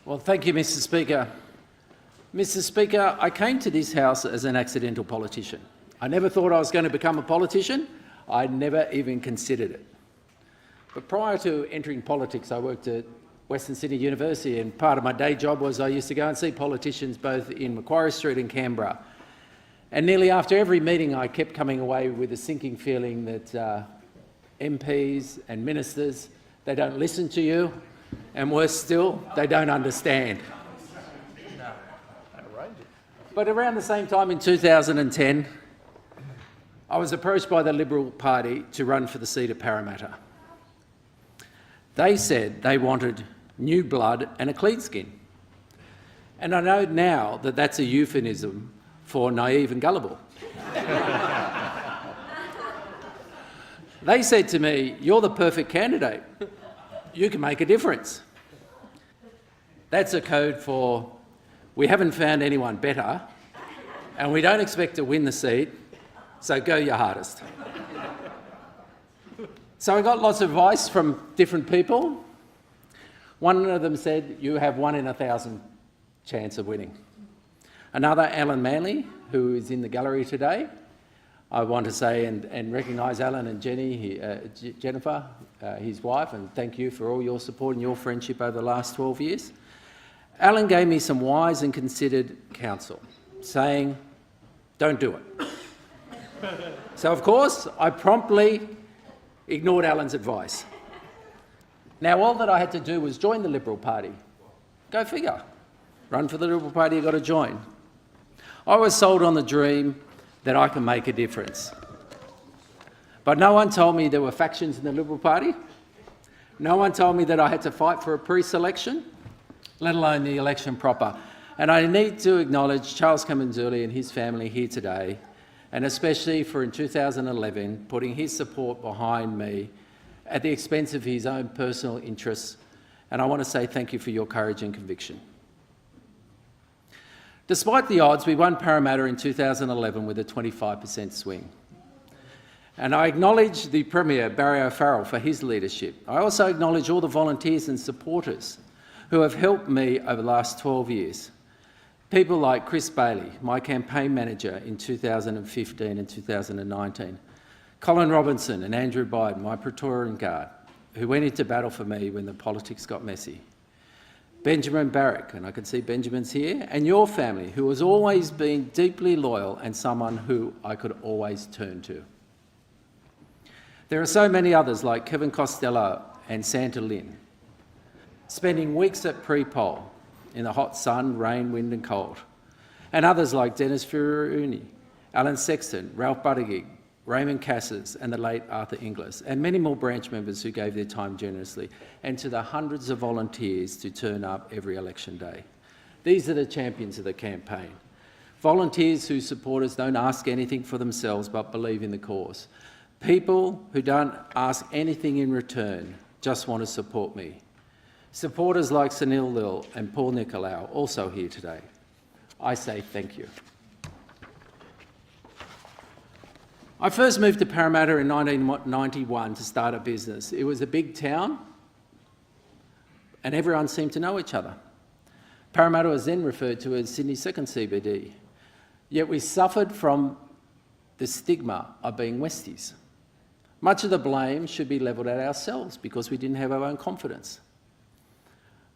Well, thank you, Mr. Speaker. Mr. Speaker, I came to this House as an accidental politician. I never thought I was going to become a politician. I never even considered it. But prior to entering politics, I worked at Western Sydney University, and part of my day job was I used to go and see politicians both in Macquarie Street and Canberra. And nearly after every meeting, I kept coming away with a sinking feeling that MPs and ministers, they don't listen to you, and worse still, they don't understand. But around the same time in 2010, I was approached by the Liberal Party to run for the seat of Parramatta. They said they wanted new blood and a clean skin. And I know now that that's a euphemism for naive and gullible. They said to me, "You're the perfect candidate. You can make a difference." That's a code for, we haven't found anyone better, and we don't expect to win the seat, so go your hardest. So I got lots of advice from different people. One of them said, "You have 1 in 1,000 chance of winning." Another, Alan Manley, who is in the gallery today. I want to say and recognise Alan and Jennifer, his wife, and thank you for all your support and your friendship over the last 12 years. Alan gave me some wise and considered counsel, saying, "Don't do it." So, of course, I promptly ignored Alan's advice. Now, all that I had to do was join the Liberal Party. Go figure. Run for the Liberal Party, you've got to join. I was sold on the dream that I can make a difference. But no one told me there were factions in the Liberal Party. No one told me that I had to fight for a pre-selection, let alone the election proper. And I need to acknowledge Charles Camanzuli and his family here today, and especially for in 2011 putting his support behind me at the expense of his own personal interests. And I want to say thank you for your courage and conviction. Despite the odds, we won Parramatta in 2011 with a 25% swing. And I acknowledge the Premier, Barry O'Farrell, for his leadership. I also acknowledge all the volunteers and supporters who have helped me over the last 12 years. People like Chris Bailey, my campaign manager in 2015 and 2019. Colin Robinson and Andrew Biden, my Praetorian Guard, who went into battle for me when the politics got messy. Benjamin Barrack, and I can see Benjamin's here, and your family, who has always been deeply loyal and someone who I could always turn to. There are so many others like Kevin Costello and Santa Lynn, spending weeks at pre-poll in the hot sun, rain, wind and cold, and others like Dennis Furuni, Alan Sexton, Ralph Buttigieg, Raymond Cassis and the late Arthur Inglis, and many more branch members who gave their time generously, and to the hundreds of volunteers to turn up every election day. These are the champions of the campaign. Volunteers whose supporters don't ask anything for themselves but believe in the cause. People who don't ask anything in return, just want to support me. Supporters like Sunil Lil and Paul Nicolau, also here today. I say thank you. I first moved to Parramatta in 1991 to start a business. It was a big town and everyone seemed to know each other. Parramatta was then referred to as Sydney's second CBD. Yet we suffered from the stigma of being Westies. Much of the blame should be levelled at ourselves because we didn't have our own confidence.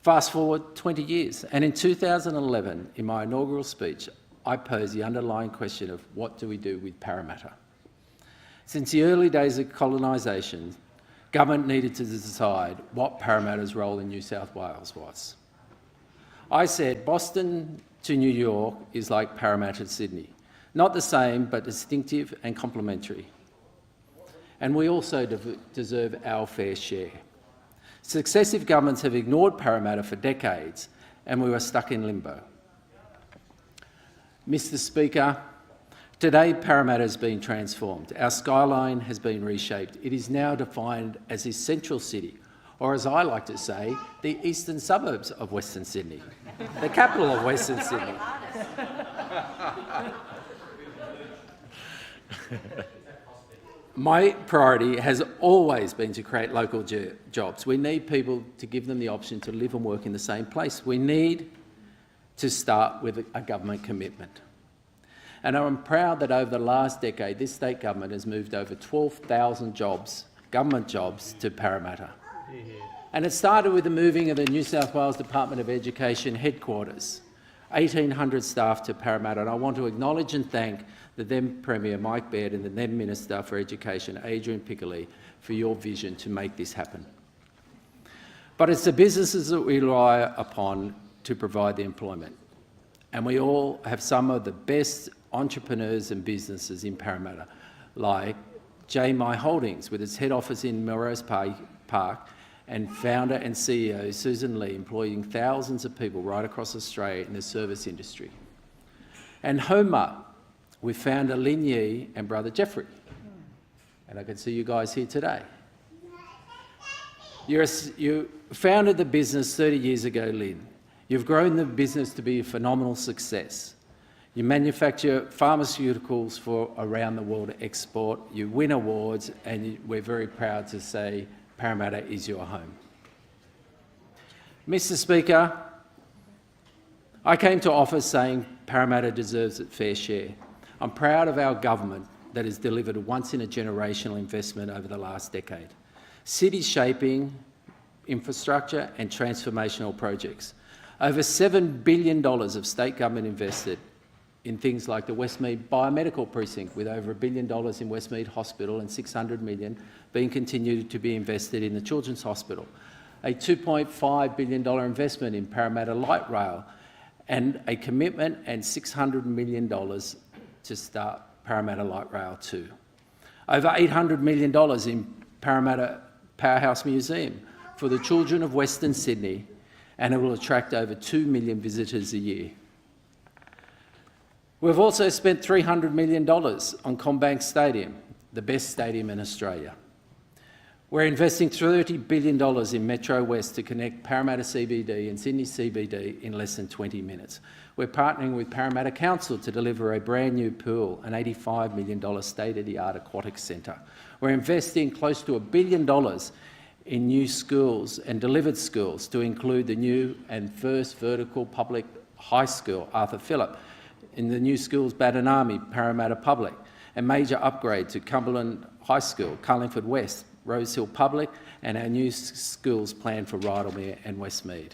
Fast forward 20 years, and in 2011, in my inaugural speech, I posed the underlying question of what do we do with Parramatta? Since the early days of colonisation, government needed to decide what Parramatta's role in New South Wales was. I said Boston to New York is like Parramatta to Sydney. Not the same, but distinctive and complementary. And we also deserve our fair share. Successive governments have ignored Parramatta for decades, and we were stuck in limbo. Mr. Speaker, today Parramatta has been transformed. Our skyline has been reshaped. It is now defined as the central city, or as I like to say, the eastern suburbs of Western Sydney, the capital of Western Sydney. My priority has always been to create local jobs. We need people to give them the option to live and work in the same place. We need to start with a government commitment. And I'm proud that over the last decade, this state government has moved over 12,000 jobs, government jobs, to Parramatta. And it started with the moving of the New South Wales Department of Education headquarters, 1,800 staff to Parramatta. And I want to acknowledge and thank the then Premier Mike Baird and the then Minister for Education, Adrian Piccoli, for your vision to make this happen. But it's the businesses that we rely upon to provide the employment. And we all have some of the best entrepreneurs and businesses in Parramatta, like JMI Holdings, with its head office in Melrose Park, and founder and CEO Susan Lee, employing thousands of people right across Australia in the service industry. And Homart, with founder Lin Yi and brother Jeffrey. And I can see you guys here today. You founded the business 30 years ago, Lin. You've grown the business to be a phenomenal success. You manufacture pharmaceuticals for around the world to export. You win awards, and we're very proud to say Parramatta is your home. Mr. Speaker, I came to office saying Parramatta deserves its fair share. I'm proud of our government that has delivered a once-in-a-generational investment over the last decade. City shaping, infrastructure and transformational projects. Over $7 billion of state government invested in things like the Westmead Biomedical Precinct, with over $1 billion in Westmead Hospital and $600 million being continued to be invested in the Children's Hospital. A $2.5 billion investment in Parramatta Light Rail, and a commitment and $600 million to start Parramatta Light Rail 2. Over $800 million in Parramatta Powerhouse Museum for the children of Western Sydney, and it will attract over 2 million visitors a year. We've also spent $300 million on CommBank Stadium, the best stadium in Australia. We're investing $30 billion in Metro West to connect Parramatta CBD and Sydney CBD in less than 20 minutes. We're partnering with Parramatta Council to deliver a brand new pool, an $85 million state-of-the-art aquatic centre. We're investing close to $1 billion in new schools and delivered schools, to include the new and first vertical public high school, Arthur Phillip, in the new schools Badanami, Parramatta Public, and major upgrade to Cumberland High School, Carlingford West, Rosehill Public, and our new schools planned for Rydalmere and Westmead.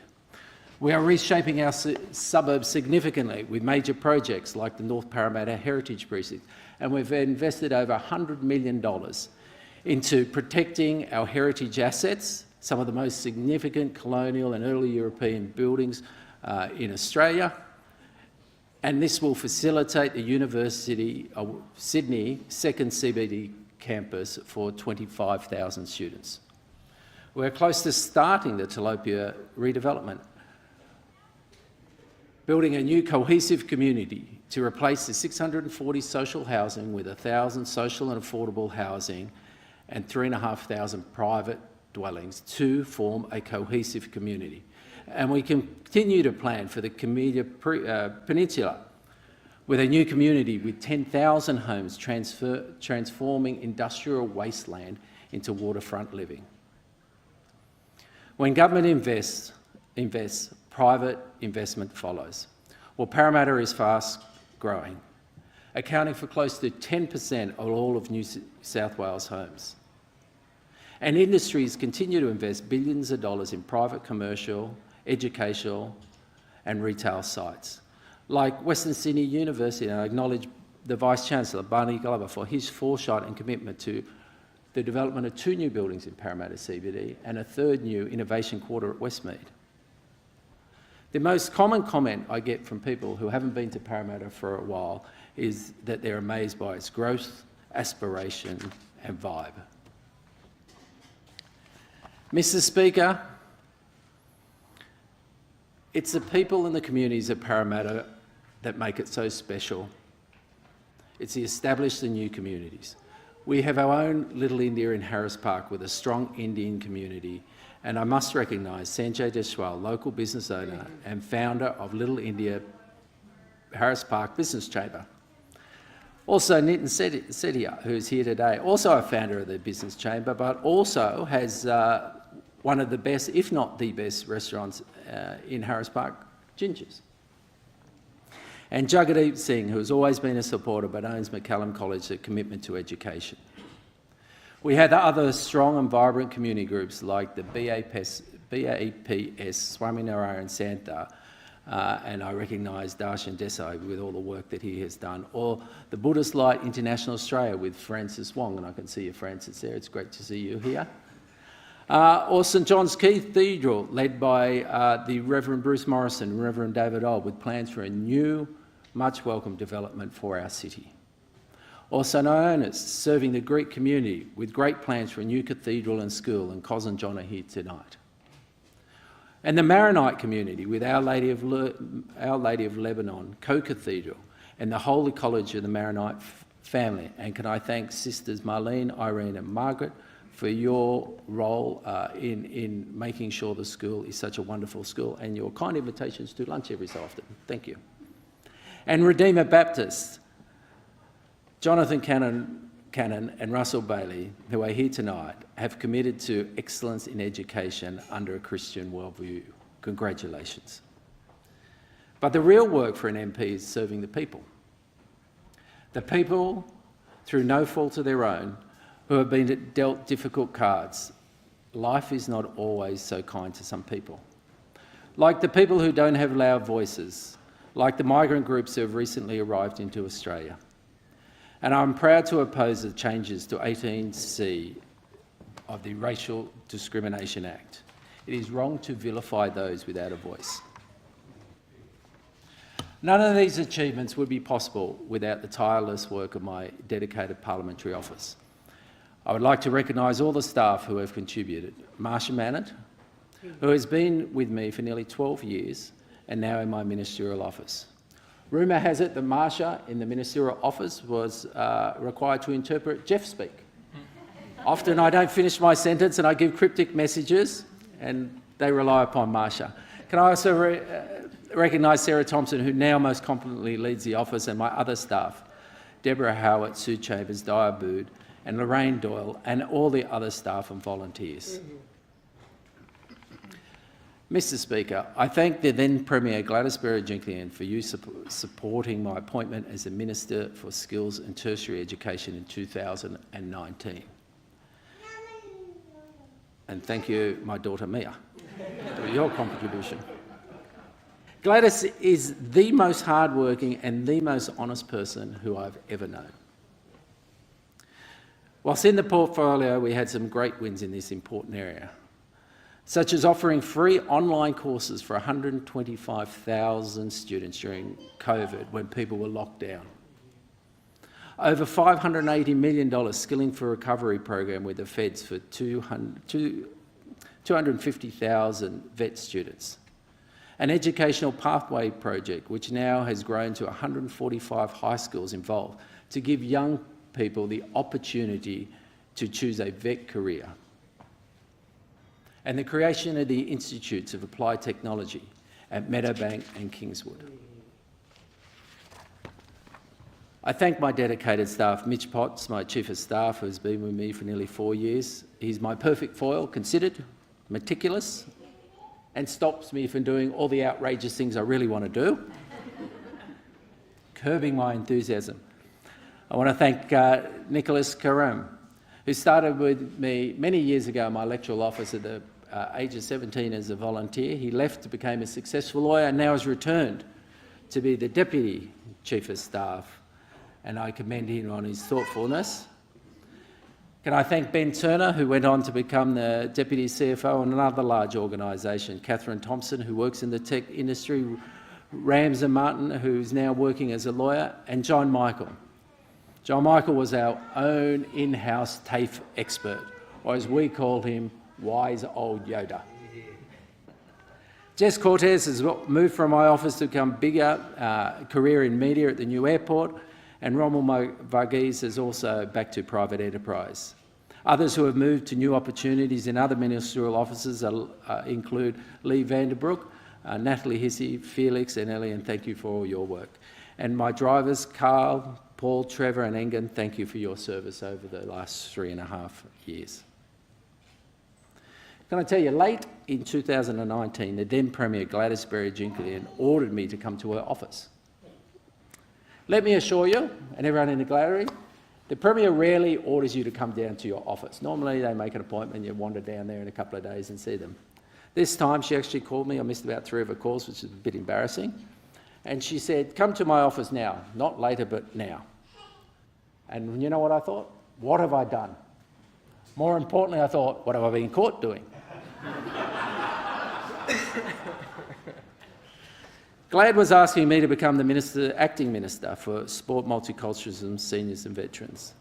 We are reshaping our suburbs significantly with major projects like the North Parramatta Heritage Precinct, and we've invested over $100 million into protecting our heritage assets, some of the most significant colonial and early European buildings in Australia, and this will facilitate the University of Sydney second CBD campus for 25,000 students. We're close to starting the Tilapia redevelopment, building a new cohesive community to replace the 640 social housing with 1,000 social and affordable housing and 3,500 private dwellings to form a cohesive community. And we continue to plan for the Camellia Peninsula with a new community with 10,000 homes transforming industrial wasteland into waterfront living. When government invests, private investment follows. Well, Parramatta is fast growing, accounting for close to 10% of all of New South Wales homes. And industries continue to invest billions of dollars in private commercial, educational and retail sites. Like Western Sydney University, and I acknowledge the Vice-Chancellor, Barney Glover, for his foresight and commitment to the development of 2 new buildings in Parramatta CBD and a 3rd new innovation quarter at Westmead. The most common comment I get from people who haven't been to Parramatta for a while is that they're amazed by its growth, aspiration and vibe. Mr. Speaker, it's the people and the communities of Parramatta that make it so special. It's the established and new communities. We have our own Little India in Harris Park with a strong Indian community, and I must recognise Sanjay Deshwal, local business owner and founder of Little India Harris Park Business Chamber. Also, Nitin Setia, who's here today, also a founder of the Business Chamber, but also has one of the best, if not the best, restaurants in Harris Park, Gingers. And Jagadeep Singh, who has always been a supporter but owns Macallum College, a commitment to education. We had other strong and vibrant community groups like the BAPS Swaminarayan Santha, and I recognise Darshan Desai with all the work that he has done, or the Buddhist Light International Australia with Francis Wong, and I can see you, Francis, there. It's great to see you here. Or St John's Cathedral, led by the Reverend Bruce Morrison and Reverend David Old, with plans for a new, much welcome development for our city. Or St Ioannis, serving the Greek community with great plans for a new cathedral and school, and Cos and John are here tonight. And the Maronite community with Our Lady of Lebanon, Co-Cathedral, and the Holy College of the Maronite family. And can I thank Sisters Marlene, Irene and Margaret for your role in making sure the school is such a wonderful school, and your kind invitations to lunch every so often. Thank you. And Redeemer Baptist, Jonathan Cannon and Russell Bailey, who are here tonight, have committed to excellence in education under a Christian worldview. Congratulations. But the real work for an MP is serving the people. The people, through no fault of their own, who have been dealt difficult cards. Life is not always so kind to some people. Like the people who don't have loud voices, like the migrant groups who have recently arrived into Australia. And I'm proud to oppose the changes to 18C of the Racial Discrimination Act. It is wrong to vilify those without a voice. None of these achievements would be possible without the tireless work of my dedicated parliamentary office. I would like to recognise all the staff who have contributed. Marsha Mannett, who has been with me for nearly 12 years and now in my ministerial office. Rumour has it that Marsha in the ministerial office was required to interpret Geoff speak. Often I don't finish my sentence and I give cryptic messages and they rely upon Marsha. Can I also recognise Sarah Thompson, who now most competently leads the office, and my other staff, Deborah Howard, Sue Chambers, Dia Bood, and Lorraine Doyle, and all the other staff and volunteers. Mr Speaker, I thank the then Premier Gladys Berejiklian for you supporting my appointment as the Minister for Skills and Tertiary Education in 2019. And thank you, my daughter Mia, for your contribution. Gladys is the most hardworking and the most honest person who I've ever known. Whilst in the portfolio, we had some great wins in this important area, such as offering free online courses for 125,000 students during COVID when people were locked down. Over $580 million Skilling for Recovery program with the Feds for 250,000 vet students. An educational pathway project which now has grown to 145 high schools involved to give young people the opportunity to choose a vet career. And the creation of the Institutes of Applied Technology at Meadowbank and Kingswood. I thank my dedicated staff, Mitch Potts, my Chief of Staff, who has been with me for nearly 4 years. He's my perfect foil, considered, meticulous, and stops me from doing all the outrageous things I really want to do, curbing my enthusiasm. I want to thank Nicholas Karam, who started with me many years ago in my electoral office at the age of 17 as a volunteer. He left to become a successful lawyer and now has returned to be the Deputy Chief of Staff, and I commend him on his thoughtfulness. Can I thank Ben Turner, who went on to become the Deputy CFO in another large organisation, Catherine Thompson, who works in the tech industry, Ramsey Martin, who's now working as a lawyer, and John Michael. John Michael was our own in-house TAFE expert, or as we called him, wise old Yoda. Jess Cortez has moved from my office to become bigger career in media at the new airport, and Rommel Varghese is also back to private enterprise. Others who have moved to new opportunities in other ministerial offices include Lee Vanderbroek, Natalie Hissey, Felix and Ellie, and thank you for all your work. And my drivers, Carl, Paul, Trevor and Engen, thank you for your service over the last 3.5 years. Can I tell you, late in 2019, the then Premier Gladys Berejiklian ordered me to come to her office. Let me assure you, and everyone in the gallery, the Premier rarely orders you to come down to your office. Normally they make an appointment, you wander down there in a couple of days and see them. This time she actually called me. I missed about 3 of her calls, which is a bit embarrassing. And she said, come to my office now, not later, but now. And you know what I thought? What have I done? More importantly, I thought, what have I been caught doing? Glad was asking me to become the acting minister for sport, multiculturalism, seniors and veterans.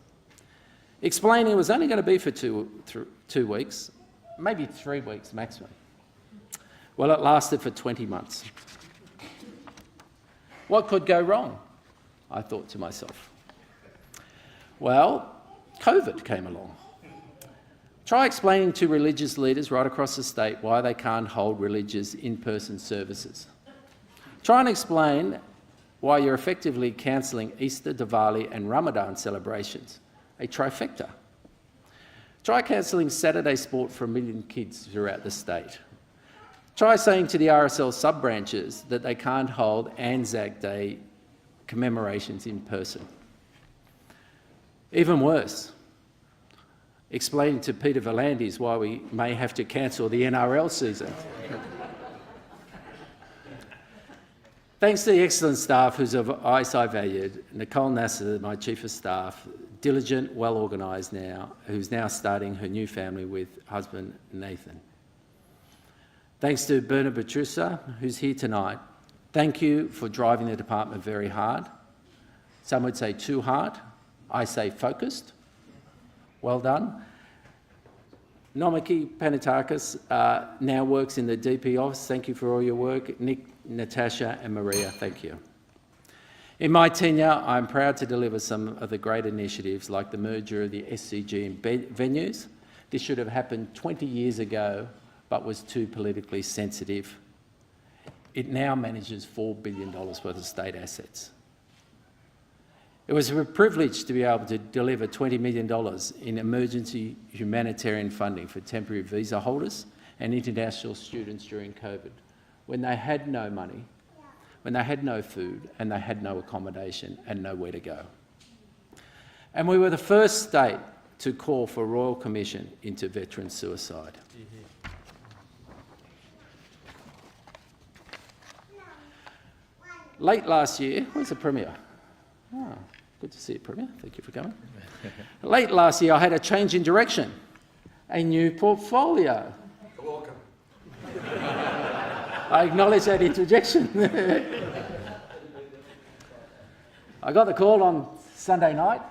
Explaining it was only going to be for 2 weeks, maybe 3 weeks maximum. Well, it lasted for 20 months. What could go wrong? I thought to myself. Well, COVID came along. Try explaining to religious leaders right across the state why they can't hold religious in-person services. Try and explain why you're effectively cancelling Easter, Diwali and Ramadan celebrations, a trifecta. Try cancelling Saturday sport for 1 million kids throughout the state. Try saying to the RSL sub-branches that they can't hold Anzac Day commemorations in person. Even worse, explaining to Peter V'landys why we may have to cancel the NRL season. Thanks to the excellent staff whose advice I valued, Nicole Nasser, my Chief of Staff, diligent, well organised now, who's now starting her new family with husband Nathan. Thanks to Berna Petrusa, who's here tonight. Thank you for driving the department very hard. Some would say too hard. I say focused. Well done. Nomiki Panatakis now works in the DP office. Thank you for all your work. Nick, Natasha and Maria, thank you. In my tenure, I'm proud to deliver some of the great initiatives like the merger of the SCG and venues. This should have happened 20 years ago, but was too politically sensitive. It now manages $4 billion worth of state assets. It was a privilege to be able to deliver $20 million in emergency humanitarian funding for temporary visa holders and international students during COVID, when they had no money, when they had no food and they had no accommodation and nowhere to go. And we were the first state to call for a Royal Commission into veteran suicide. Late last year, where's the Premier? Oh, good to see you, Premier. Thank you for coming. Late last year, I had a change in direction, a new portfolio. You're welcome. I acknowledge that interjection. I got the call on Sunday night.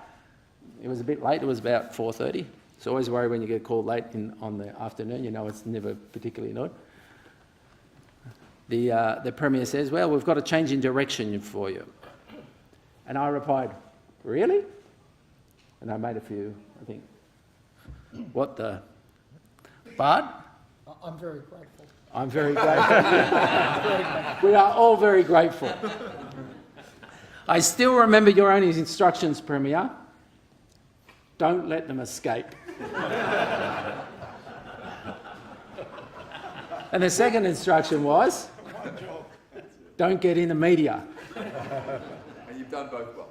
It was a bit late. It was about 4:30. It's always a worry when you get called late on the afternoon. You know it's never particularly annoyed. The Premier says, well, we've got a change in direction for you. And I replied, really? And I made a few, I think, what the... Bard? I'm very grateful. I'm very grateful. We are all very grateful. I still remember your only instructions, Premier. Don't let them escape. And the second instruction was, don't get in the media. And you've done both well.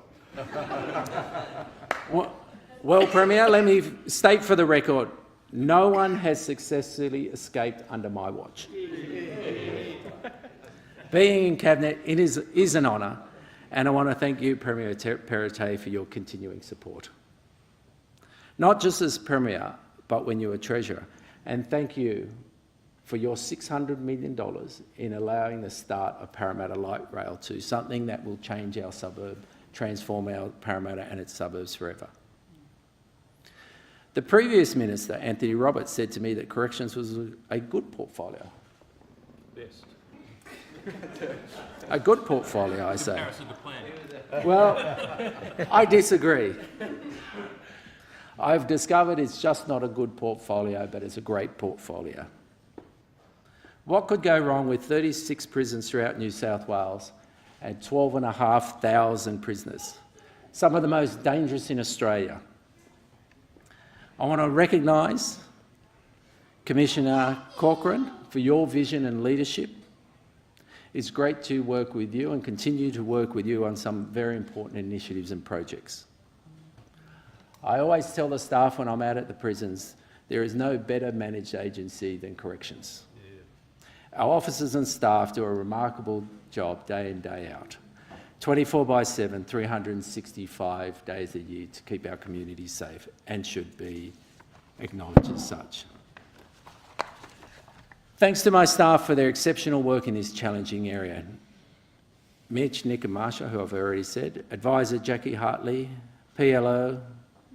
Well, Premier, let me state for the record, no one has successfully escaped under my watch. Being in Cabinet is an honour, and I want to thank you, Premier Perrottet, for your continuing support. Not just as Premier, but when you were Treasurer. And thank you for your $600 million in allowing the start of Parramatta Light Rail to something that will change our suburb, transform our Parramatta and its suburbs forever. The previous Minister, Anthony Roberts, said to me that corrections was a good portfolio. Best. A good portfolio, I say. Comparison to plan. Well, I disagree. I've discovered it's just not a good portfolio, but it's a great portfolio. What could go wrong with 36 prisons throughout New South Wales and 12,500 prisoners? some of the most dangerous in Australia. I want to recognise Commissioner Corcoran for your vision and leadership. It's great to work with you and continue to work with you on some very important initiatives and projects. I always tell the staff when I'm out at the prisons, there is no better managed agency than corrections. Our officers and staff do a remarkable job day in, day out, 24/7, 365 days a year to keep our communities safe, and should be acknowledged as such. Thanks to my staff for their exceptional work in this challenging area. Mitch, Nick and Marsha, who I've already said, Advisor Jackie Hartley, PLO,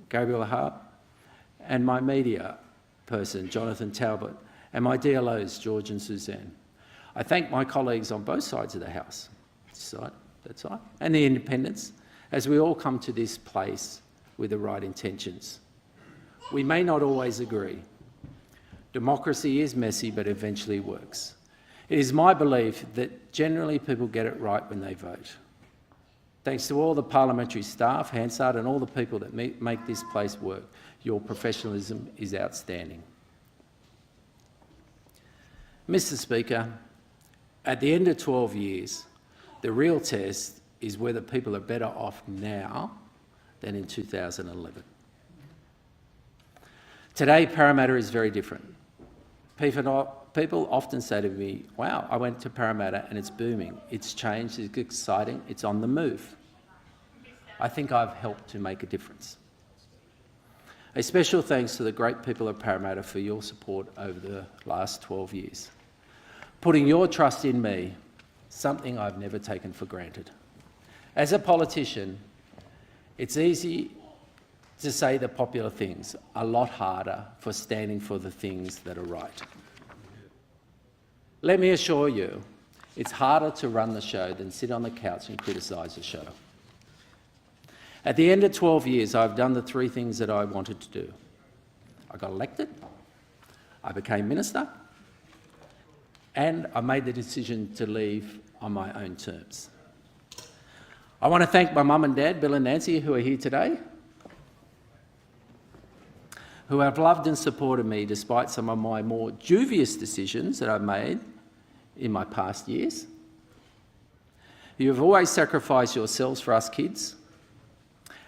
Gabriel Hart, and my media person, Jonathan Talbot, and my DLOs, George and Suzanne. I thank my colleagues on both sides of the House, this side, that side, and the independents, as we all come to this place with the right intentions. We may not always agree. Democracy is messy, but eventually works. It is my belief that generally people get it right when they vote. Thanks to all the parliamentary staff, Hansard, and all the people that make this place work, your professionalism is outstanding. Mr. Speaker, at the end of 12 years, the real test is whether people are better off now than in 2011. Today, Parramatta is very different. People often say to me, wow, I went to Parramatta and it's booming. It's changed, it's exciting, it's on the move. I think I've helped to make a difference. A special thanks to the great people of Parramatta for your support over the last 12 years. Putting your trust in me, something I've never taken for granted. As a politician, it's easy to say the popular things, a lot harder for standing for the things that are right. Let me assure you, it's harder to run the show than sit on the couch and criticise the show. At the end of 12 years, I've done the three things that I wanted to do. I got elected, I became minister, and I made the decision to leave on my own terms. I want to thank my mum and dad, Bill and Nancy, who are here today, who have loved and supported me despite some of my more dubious decisions that I've made in my past years. You have always sacrificed yourselves for us kids,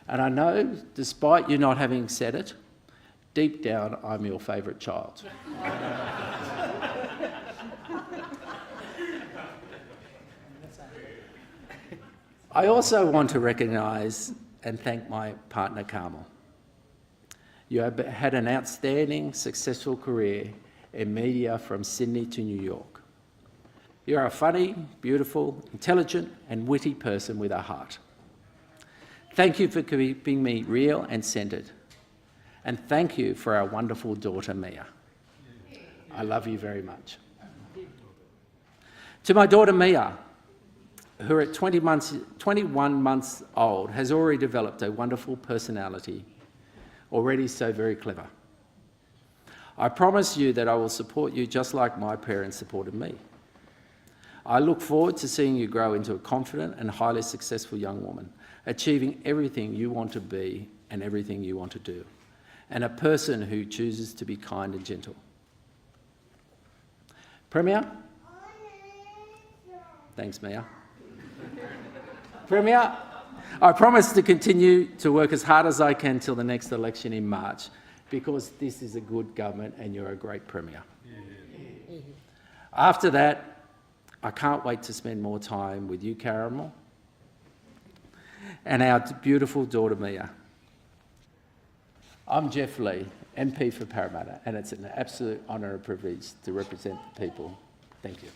and I know, despite you not having said it, deep down I'm your favourite child. I also want to recognise and thank my partner Carmel. You have had an outstanding, successful career in media from Sydney to New York. You're a funny, beautiful, intelligent and witty person with a heart. Thank you for keeping me real and centred. And thank you for our wonderful daughter, Mia. I love you very much. To my daughter, Mia, who at 21 months old has already developed a wonderful personality, already so very clever. I promise you that I will support you just like my parents supported me. I look forward to seeing you grow into a confident and highly successful young woman, achieving everything you want to be and everything you want to do, and a person who chooses to be kind and gentle. Premier? Thanks, Mia. Premier, I promise to continue to work as hard as I can till the next election in March, because this is a good government and you're a great Premier. Yeah. After that, I can't wait to spend more time with you, Carmel, and our beautiful daughter, Mia. I'm Geoff Lee, MP for Parramatta, and it's an absolute honour and privilege to represent the people. Thank you.